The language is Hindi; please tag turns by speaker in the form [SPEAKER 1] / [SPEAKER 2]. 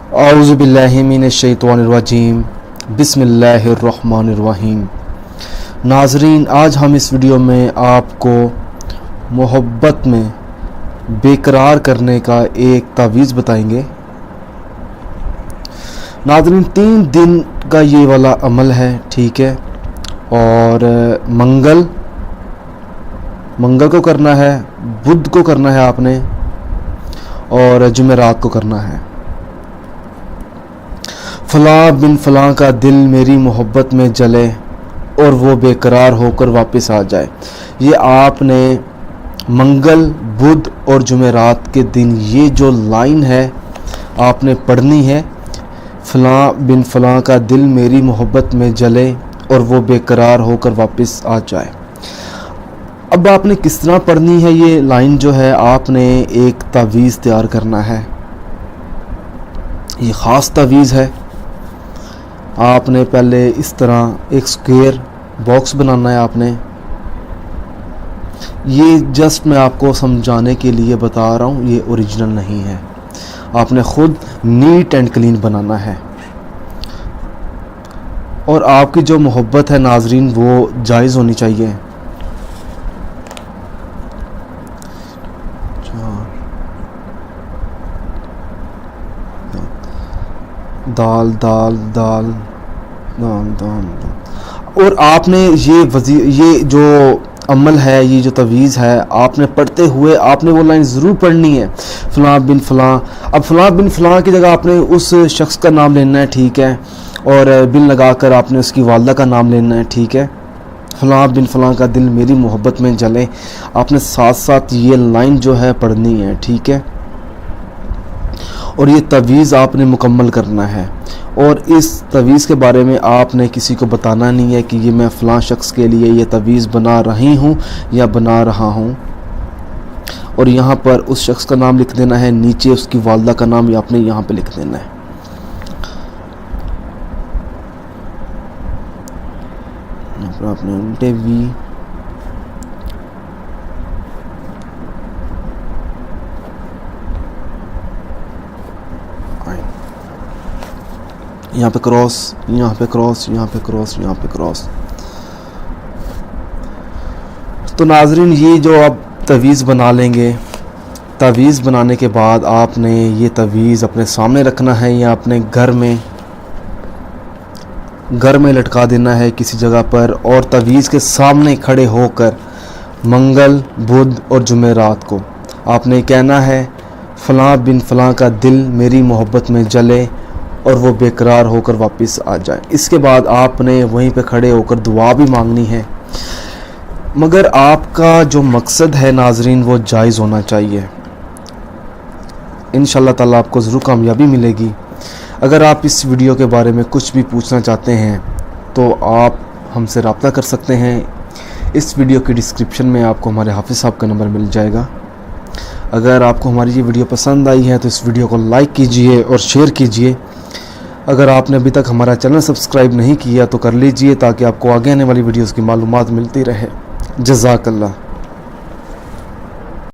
[SPEAKER 1] औज़ु बिल्लाहि मिनश्शैतानिर्रजीम बिस्मिल्लाहिर्रहमानिर्रहीम। नाज़रीन, आज हम इस वीडियो में आपको मोहब्बत में बेकरार करने का एक तावीज़ बताएंगे। नाज़रीन, 3 दिन का ये वाला अमल है, ठीक है। और मंगल को करना है, बुध को करना है आपने, और जुमेरात को करना है। फ़लाँ बिन फ़लाँ का दिल मेरी मोहब्बत में जले और वो बेकरार होकर वापस आ जाए। ये आपने मंगल, बुध और जुमेरात के दिन ये जो लाइन है आपने पढ़नी है। फ़लाँ बिन फ़लाँ का दिल मेरी मोहब्बत में जले और वो बेकरार होकर वापस आ जाए। अब आपने किस तरह पढ़नी है ये लाइन जो है, आपने एक तावीज़ तैयार करना है। ये ख़ास तावीज़ है। आपने पहले इस तरह एक स्क्वायर बॉक्स बनाना है। आपने ये जस्ट मैं आपको समझाने के लिए बता रहा हूँ, ये ओरिजिनल नहीं है। आपने ख़ुद नीट एंड क्लीन बनाना है। और आपकी जो मोहब्बत है नाज़रीन, वो जायज़ होनी चाहिए। दाल दाल दाल दाल दाल दाल। और आपने ये जो अमल है, ये जो तवीज़ है, आपने पढ़ते हुए आपने वो लाइन ज़रूर पढ़नी है, फ़लाँ बिन फ़लाँ। अब फ़लाँ बिन फ़लाँ की जगह आपने उस शख्स का नाम लेना है, ठीक है। और बिन लगाकर आपने उसकी वालदा का नाम लेना है, ठीक है। फ़लाँ बिन फ़लाँ का दिल मेरी मोहब्बत में जले, आपने साथ साथ ये लाइन जो है पढ़नी है, ठीक है। और ये तवीज़ आपने मुकम्मल करना है। और इस तवीज़ के बारे में आपने किसी को बताना नहीं है कि ये मैं फ़लाँ शख्स के लिए ये तवीज़ बना रही हूँ या बना रहा हूँ। और यहाँ पर उस शख्स का नाम लिख देना है, नीचे उसकी वालदा का नाम आपने यहाँ पे लिख देना है। आपने उल्टे वी यहाँ पे क्रॉस, यहाँ पे क्रॉस, यहाँ पे क्रॉस, यहाँ पे क्रॉस। तो नाज़रीन, ये जो आप तवीज़ बना लेंगे, तवीज़ बनाने के बाद आपने ये तवीज़ अपने सामने रखना है या अपने घर में लटका देना है किसी जगह पर। और तवीज़ के सामने खड़े होकर मंगल, बुध और जुमेरात को आपने कहना है, फ़लाँ बिन फ़लाँ का दिल मेरी मोहब्बत में जले और वो बेकरार होकर वापस आ जाए। इसके बाद आपने वहीं पे खड़े होकर दुआ भी मांगनी है, मगर आपका जो मकसद है नाज़रीन, वो जायज़ होना चाहिए। इंशाअल्लाह ताला आपको ज़रूर कामयाबी मिलेगी। अगर आप इस वीडियो के बारे में कुछ भी पूछना चाहते हैं तो आप हमसे रब्ता कर सकते हैं। इस वीडियो की डिस्क्रिप्शन में आपको हमारे हाफिज़ साहब का नंबर मिल जाएगा। अगर आपको हमारी ये वीडियो पसंद आई है तो इस वीडियो को लाइक कीजिए और शेयर कीजिए। अगर आपने अभी तक हमारा चैनल सब्सक्राइब नहीं किया तो कर लीजिए, ताकि आपको आगे आने वाली वीडियोस की मालूमात मिलती रहे। जज़ाकल्लाह।